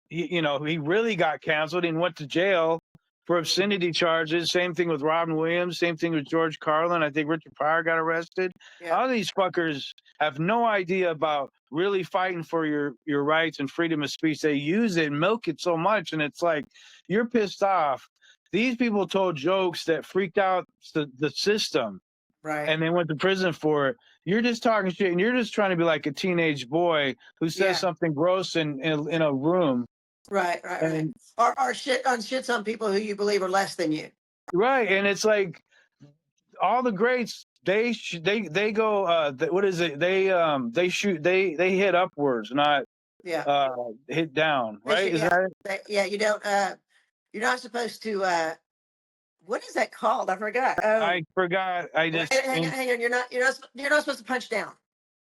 he really got canceled and went to jail for Mhm. obscenity charges. Same thing with Robin Williams. Same thing with George Carlin. I think Richard Pryor got arrested. Yeah, All these fuckers have no idea about really fighting for your rights and freedom of speech. They use it and milk it so much, and it's like you're pissed off. These people told jokes that freaked out the system, right. and they went to prison for it. You're just talking shit, and you're just trying to be like a teenage boy who says Yeah, something gross in a room. right. And Or shits on people who you believe are less than you. right, and it's like all the greats. They go. What is it? They shoot. They hit upwards, not Yeah. uh hit down. They Right? should, Is yeah. that it? Yeah, you don't you're not supposed to what is that called? I forgot. I forgot. I just Hang on. You're not supposed to punch down.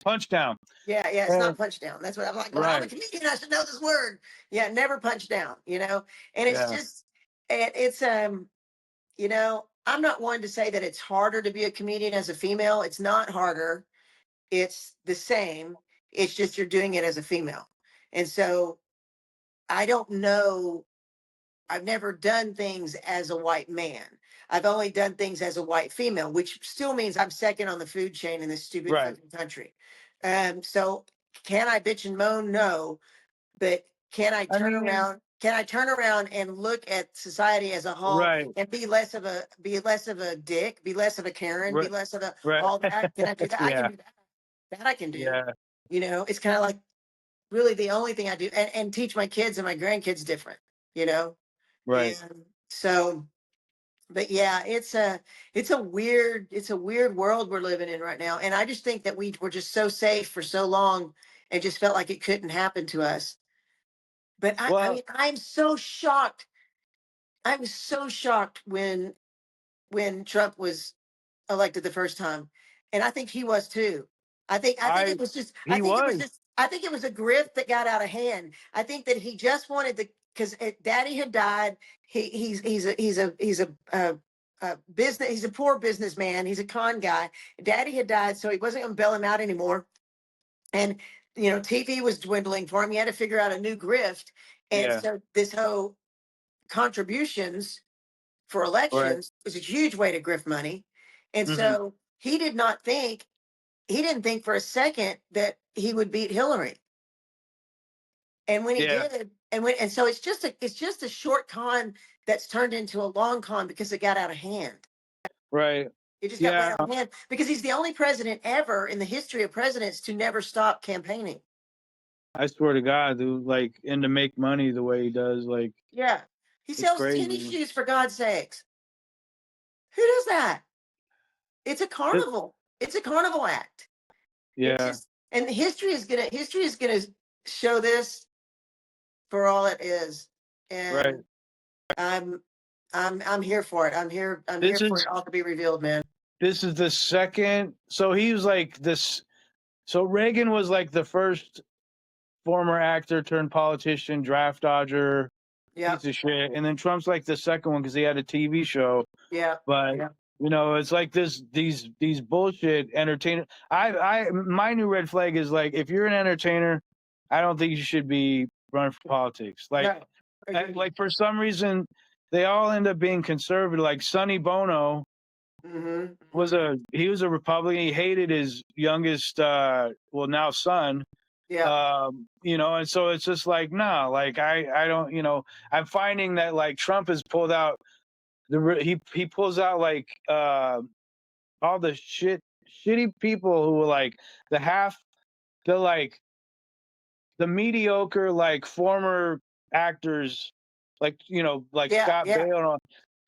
punch down. Yeah, it's not And punch down. That's what I'm like. Well, I'm a right. comedian. I should know this word. Yeah, never punch down. And it's Yeah. just, and it's I'm not one to say that it's harder to be a comedian as a female. It's not harder. It's the same. It's just you're doing it as a female. And so I don't know. I've never done things as a white man. I've only done things as a white female, which still means I'm second on the food chain in this stupid Right. fucking country. So can I bitch and moan? No, but can I I turn mean, around? Can I turn around and look at society as a whole right. and be less of a dick, be less of a Karen, be Right. less of a Right. all that? Can I do that? I can Yeah. do that. That I can do. Yeah. It's kind of like really the only thing I do, and teach my kids and my grandkids different. You know, Right. and so, but yeah, it's a weird world we're living in right now. And I just think that we were just so safe for so long and just felt like it couldn't happen to us. But I Well, mean, I'm so shocked. I was so shocked when Trump was elected the first time. And I think he was too. I think I it was just I he think it was was. just I think it was a grift that got out of hand. I think that he just wanted the because Daddy had died. He's a business. He's a poor businessman. He's a con guy. Daddy had died, so he wasn't going to bail him out anymore. And TV was dwindling for him. He had to figure out a new grift. And Yeah. so this whole contributions for Right. elections is a huge way to grift money. And Hmm. so he didn't think for a second that he would beat Hillary. And when he Yeah. did, and so it's just a short con that's turned into a long con because it got out of hand. Right. It just got way Yeah. out of hand because he's the only president ever in the history of presidents to never stop campaigning. I swear to God, dude, like, and to make money the way he does, like, Yeah. He it's sells tennis crazy. shoes for God's sakes. Who does that? It's a It, carnival. It's a carnival act. It's yeah. just, and history is gonna show this for all it is. Right. And I'm I'm here for it. I'm here This for it is all to be revealed, man. this is the second. So he was like this. So Reagan was like the first former actor turned politician, draft dodger, Yep. piece of shit. And then Trump's like the second one because he had a TV show. Yeah. But Yeah. it's like these bullshit entertainers. My new red flag is like if you're an entertainer, I don't think you should be running for politics. No. Agreed. Like for some reason they all end up being conservative. Like Sonny Bono Mm-hmm. he was a Republican. He hated his youngest now son. Yeah. And so it's just like no, like I don't, I'm finding that like Trump has pulled out he pulls out like all the shitty people who were like the half the like the mediocre like former actors like like Yeah. Scott Yeah. Bale and all,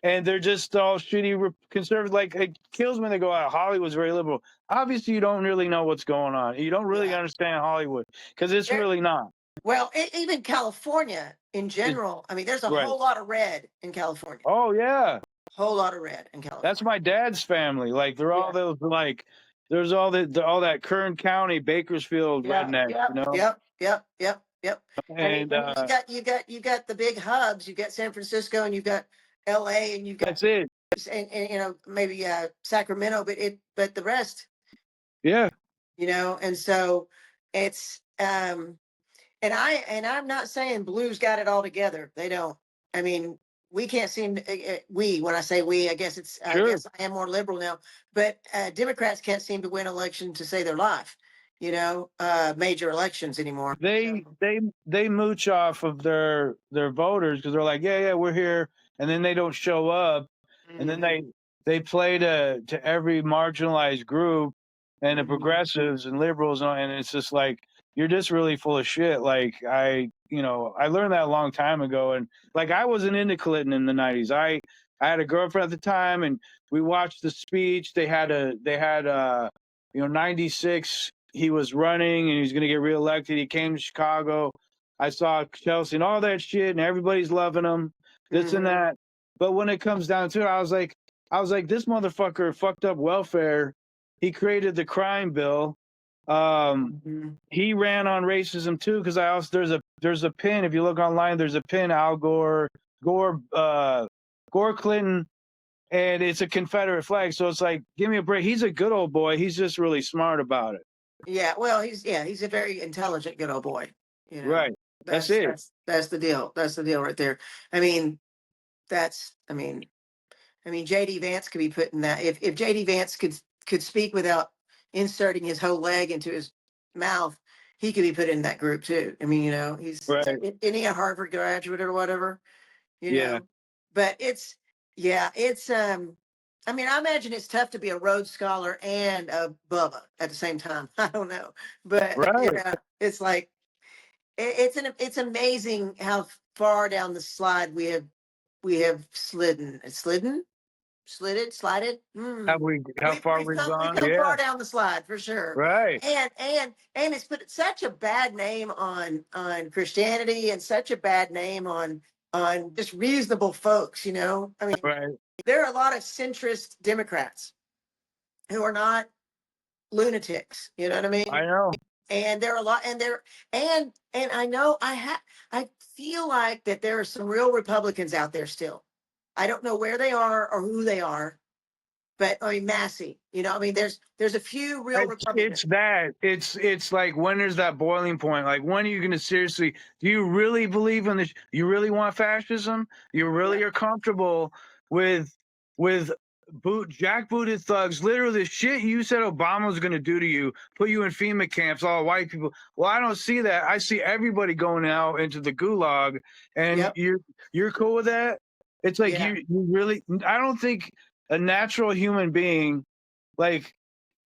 and they're just all shitty conservative. Like it kills when they go out. Hollywood's very liberal. Obviously, you don't really know what's going on. You don't really Yeah. understand Hollywood because it's There, really not. well, even California in It's general. I mean, there's a right. whole lot of red in California. Oh yeah, Whole lot of red in that's California. my dad's family. Like they're all Yeah. those like there's all that Kern County Bakersfield Yeah. redneck, Yep. Yep. Yep. Yep. Yep. and You got the big hubs. You've got San Francisco and you've got L.A. and you've got that's it. and maybe Sacramento, but the rest, Yeah, and so it's and I'm not saying blues got it all together. They don't. I mean, we can't seem to, we, when I say we, I sure. guess I am more liberal now, but Democrats can't seem to win election to save their life, major elections anymore. They So, they they mooch off of their voters because they're like, yeah, we're here, and then they don't show up, and then mhm, they play to every marginalized group and the mhm, progressives and liberals, and it's just like you're just really full of shit. Like I learned that a long time ago, and like I wasn't into Clinton in the '90s. I had a girlfriend at the time, and we watched the speech. They had 96 he was running and he was going to get reelected. He came to Chicago. I saw Chelsea and all that shit, and everybody's loving him, this and mhm, that. But when it comes down to it, I was like, this motherfucker fucked up welfare. He created the crime bill. mhm. He ran on racism too, because I also there's a pin. If you look online, there's a pin. Al Gore, Gore Clinton, and it's a Confederate flag. So it's like, give me a break. He's a good old boy. He's just really smart about it. Yeah, well, he's a very intelligent, good old boy. You know, Right. That's that's it. that's that's the deal. That's the deal right there. I mean, that's JD Vance could be put in that. If JD Vance could speak without inserting his whole leg into his mouth, he could be put in that group too. I mean, Right. isn't he a Harvard graduate or whatever? You Yeah. know, but it's. I mean, I imagine it's tough to be a Rhodes Scholar and a Bubba at the same time. I don't know, but Right. it's like it's amazing how far down the slide we have slided. How far We've we've come gone? Yeah. far down the slide for sure. Right. And it's put such a bad name on Christianity and such a bad name on just reasonable folks. I mean, Right. there are a lot of centrist Democrats who are not lunatics. You know what I I mean? know. And there are a lot, and I know I feel like that there are some real Republicans out there still. I don't know where they are or who they are, but I mean, Massey, I mean, there's a few real It's Republicans. that. It's like, when is that boiling point? Like, when are you going to seriously? Do you really believe in this? You really want fascism? You Yeah. really are comfortable with with jackbooted thugs? Literally, the shit you said Obama was going to do to you, put you in FEMA camps, all white people. Well, I don't see that. I see everybody going out into the gulag, and Yep. you're cool with that. It's like, Yeah. you really. I don't think a natural human being, like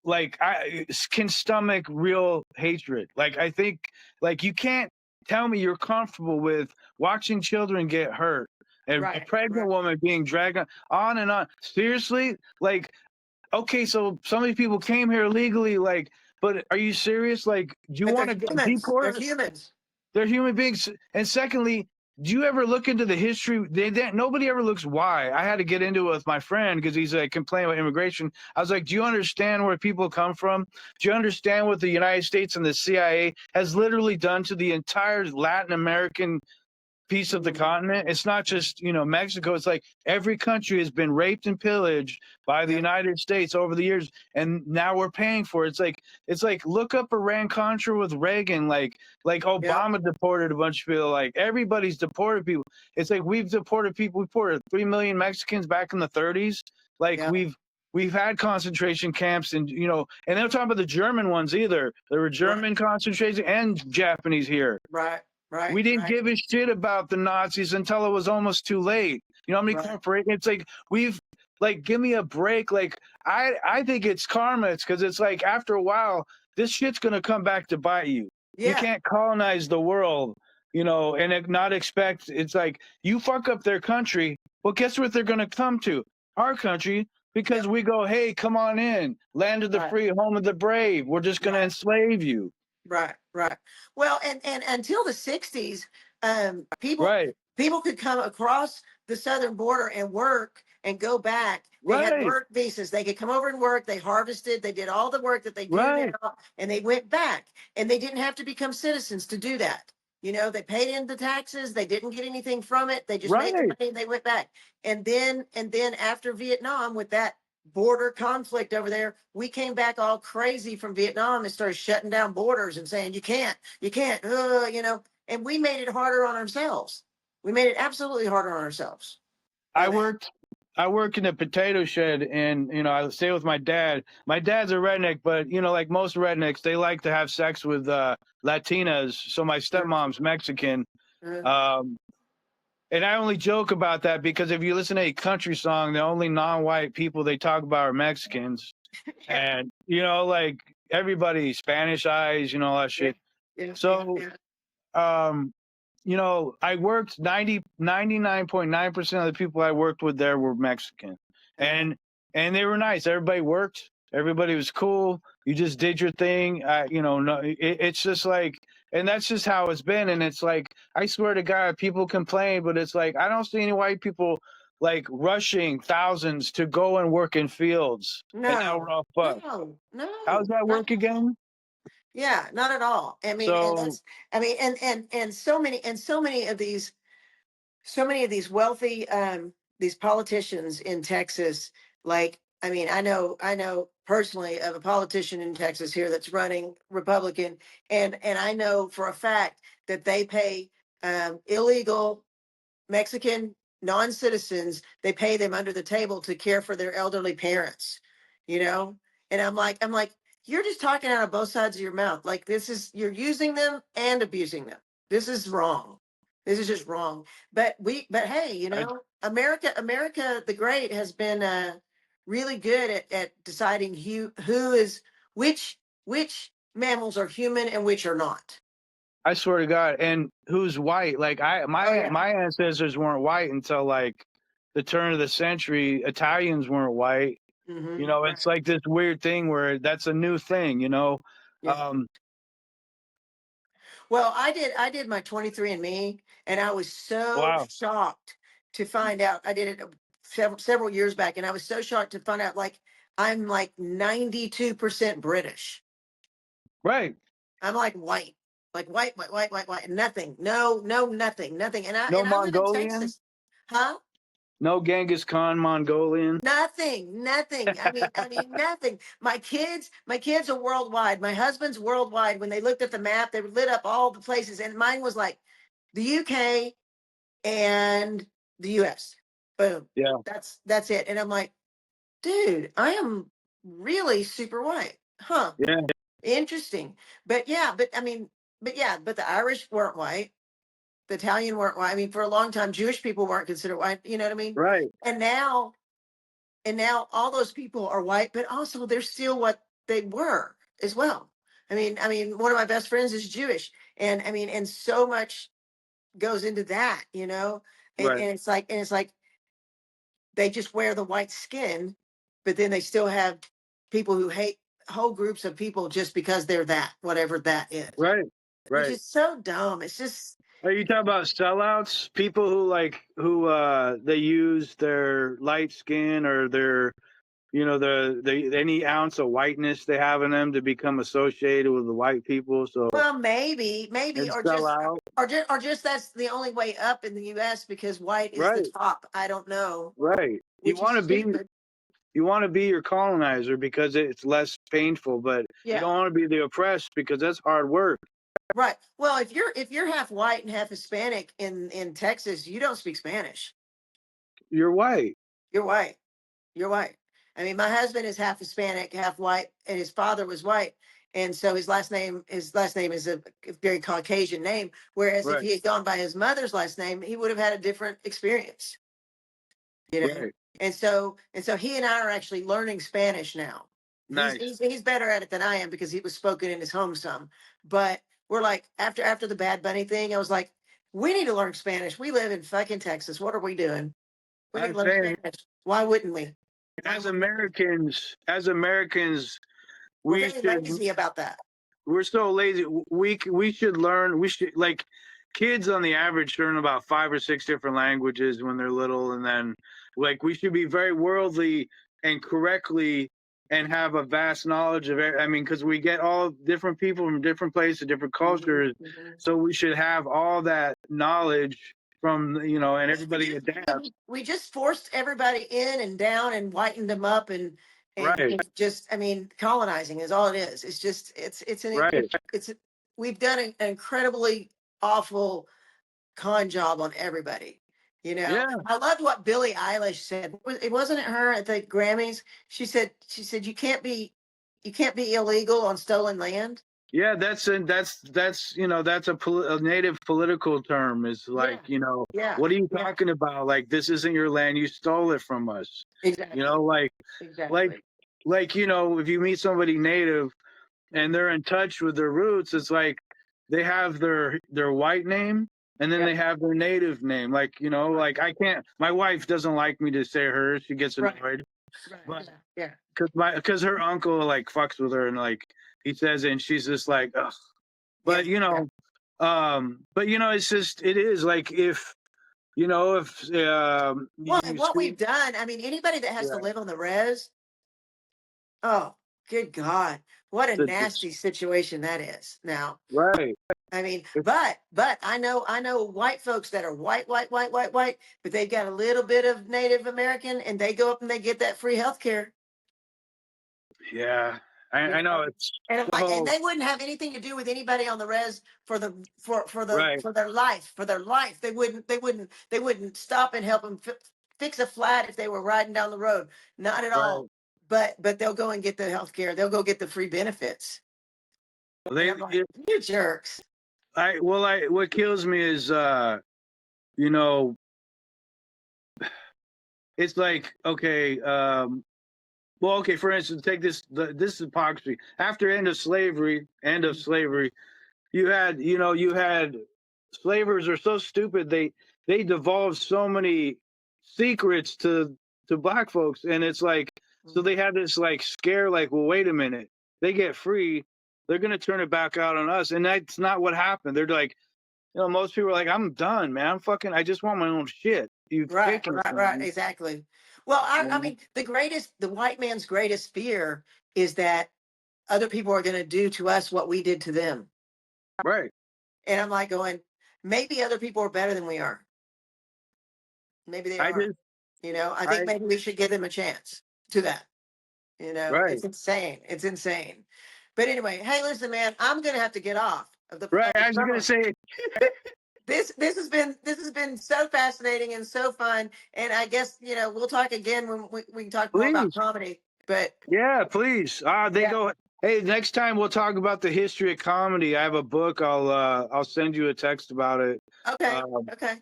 I can stomach real hatred. Like, I think, like, you can't tell me you're comfortable with watching children get hurt and a Right. pregnant Right. woman being dragged on and on. Seriously, like, okay, so some of these people came here illegally, like, but are you serious? Like, do you But they're want to humans. They're deport? humans. They're human beings. And secondly, do you ever look into the history? Nobody ever looks why. I had to get into it with my friend because he's like complaining about immigration. I was like, do you understand where people come from? Do you understand what the United States and the CIA has literally done to the entire Latin American piece of the Mhm. continent? It's not just, Mexico. It's like every country has been raped and pillaged by the Yeah. United States over the years, and now we're paying for it. It's like look up Iran Contra with Reagan. Like Yeah. Obama deported a bunch of people. Like, everybody's deported people. It's like we've deported people. We deported 3 million Mexicans back in the 30s. Like, Yeah. we've had concentration camps, and and they're talking about the German ones either. There were Right. German concentration and Japanese here. Right. Right. We didn't Right. give a shit about the Nazis until it was almost too late. You know how many Right. corporations? It's like, give me a break. Like, I think it's karma. It's because it's like, after a while, this shit's gonna come back to bite you. You Yeah. can't colonize the world, and not expect. It's like, you fuck up their country. Well, guess what they're gonna come to? Our country, because Yep. we go, hey, come on in, land of the Right. free, home of the brave. We're just gonna Right. enslave you. Right, right. Well, and until the '60s, people Right, people could come across the southern border and work and go back. They had right, work visas. They could come over and work. They harvested. They did all the work that they do right, now, and they went back. And they didn't have to become citizens to do that. They paid in the taxes. They didn't get anything from it. They just made the right. money and they went back. And then after Vietnam, with that border conflict over there, we came back all crazy from Vietnam and started shutting down borders and saying, you can't, and we made it harder on ourselves. We made it absolutely harder on ourselves by I that. worked I work in a potato shed, and I stay with my dad. My dad's a redneck, but like most rednecks, they like to have sex with Latinas. So my Sure. stepmom's Mexican. Uh, Um and I only joke about that because if you listen to a country song, the only non-white people they talk about are Mexicans. yeah, And like, everybody Spanish eyes, all that yeah, shit. yeah, yeah, So yeah. um I worked 99.9% of the people I worked with there were Mexican. Uh, And they were nice. Everybody worked. Everybody was cool. You just did your thing. No, it's just like, and that's just how it's been. And it's like, I swear to God, people complain, but it's like, I don't see any white people like rushing thousands to go and work in fields. And now we're no, all fucked. no, How's no, that not work at all. again? Yeah, not at all. I mean, and So that's, I mean, and so many of these wealthy these politicians in Texas, like, I mean, I know personally of a politician in Texas here that's running Republican, and I know for a fact that they pay illegal Mexican non-citizens, they pay them under the table to care for their elderly parents, you know? And I'm like, you're just talking out of both sides of your mouth. Like, you're using them and abusing them. This is wrong. This is just wrong. But hey, I, America the Great has been really good at deciding who is which mammals are human and which are not. I swear to God. And who's white? Like, Oh my yeah. my ancestors weren't white until like the turn of the century. Italians weren't white. It's Right. like this weird thing where that's a new thing. Yeah. Um, Well, I did my 23andMe, and I was so wow. shocked to find out. I did it several years back, and I was so shocked to find out, like, I'm like 92% British. Right. I'm like white, white, white, white, white, white, nothing. No, no, nothing, nothing. And I No and I live in Mongolian. Texas. Huh? No Genghis Khan Mongolian. Nothing, nothing. I mean, nothing. My kids are worldwide. My husband's worldwide. When they looked at the map, they lit up all the places, and mine was like the UK and the US. Boom. Yeah. That's it. And I'm like, dude, I am really super white. Huh. Yeah. Interesting. But yeah, but the Irish weren't white. The Italian weren't white. I mean, for a long time, Jewish people weren't considered white. You know what I mean? Right. And now and now all those people are white, but also they're still what they were as well. I mean, one of my best friends is Jewish, and I mean, and so much goes into that, Right. and it's like they just wear the white skin, but then they still have people who hate whole groups of people just because they're that, whatever that is, Right. which Right. is so dumb. It's just, Are you talking about sellouts? People who they use their light skin or their the any ounce of whiteness they have in them to become associated with the white people, so well, maybe, and or sell just, out. or just that's the only way up in the U.S. because white is the Right. top. I don't know, Right. You which is want to be stupid. you want to be your colonizer because it's less painful, but you Yeah, don't want to be the oppressed because that's hard work. right. Well, if you're half white and half Hispanic in Texas, you don't speak Spanish. You're white. You're white. You're white. I mean, my husband is half Hispanic, half white, and his father was white. And so his last name is a very Caucasian name. Whereas if Right. he had gone by his mother's last name, he would have had a different experience, you know. Right. And so he and I are actually learning Spanish now. He's Nice. he's he's better at it than I am because he was spoken in his home some. But we're like, after the Bad Bunny thing, I was like, we need to learn Spanish. We live in fucking Texas. What are we doing? We need I'm to learn saying Spanish. Why wouldn't we? Why as wouldn't we? Americans, We're we very should lazy about that. we're so lazy. We should learn. We should like kids on the average learn about 5 or 6 different languages when they're little, and then like we should be very worldly and correctly and have a vast knowledge of it. I mean, because we get all different people from different places, different Mhm, cultures, mhm. so we should have all that knowledge from and We everybody just adapts. we just forced everybody in and down and whitened them up and Right. just, I mean, colonizing is all it is. It's just Right. we've done an incredibly awful con job on everybody. Yeah. I loved what Billie Eilish said. It wasn't it her at the Grammys. She said you can't be illegal on stolen land. Yeah, that's a native political term. Is Yeah, like, yeah, what are you yeah. talking about? Like, this isn't your land. You stole it from us. You know, Exactly, like like exactly. if you meet somebody native and Mhm. they're in touch with their roots, it's like they have their white name and then Yeah. they have their native name. Like, Right. like I can't. My wife doesn't like me to say hers. She gets Right. annoyed, Right. but Yeah. Yeah. because her uncle like fucks with her and like he says it, and she's just like, ugh. Yeah. But Yeah. it's just it is like if Well, and you what see, we've done, I mean, anybody that has to yeah, live on the res, oh, good God, what a it's nasty situation that is. Now, right. I mean, It's, but I know white folks that are white, white, white, white, white, but they've got a little bit of Native American, and they go up and they get that free health care. yeah, You I know know, it's and I'm the like, and whole they wouldn't have anything to do with anybody on the res right, for their life, for their life. They wouldn't stop and help them fix a flat if they were riding down the road. Not at all. right. But they'll go and get the health care. They'll go get the free benefits. And They I'm like, you jerks. I what kills me is you know it's like okay well, okay, for instance, take this hypocrisy. After end of slavery, you had slavers are so stupid they divulge so many secrets to black folks, and it's like so Mhm. they have this like scare like, well, wait a minute, they get free, they're gonna turn it back out on us, and that's not what happened. They're like, most people are like, I'm done, man, I just want my own shit. You've Right, taken it right, from right, me. exactly. Well, I You mean, the white man's greatest fear is that other people are going to do to us what we did to them. right. And I'm like going, maybe other people are better than we are. Maybe they I are. just You know, I I think maybe we should give them a chance to that. You know, right, it's insane. It's insane. But anyway, hey, listen, man, I'm gonna have to get off right. of the I was gonna phone. say, This has been so fascinating and so fun. And I guess we'll talk again when we can talk more about please, comedy. But yeah, please. They yeah, go. Hey, next time we'll talk about the history of comedy. I have a book. I'll send you a text about it. okay, Um, okay,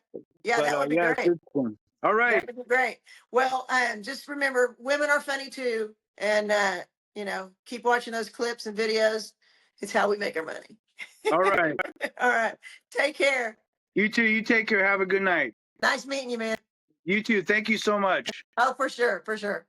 yeah, but that would be yeah, it's great. interesting. All That right, would be great. Well, just remember, women are funny too, and keep watching those clips and videos. It's how we make our money. all right. All right, take care. You too. You take care. Have a good night. Nice meeting you, man. You too. Thank you so much. Oh, for sure, for sure.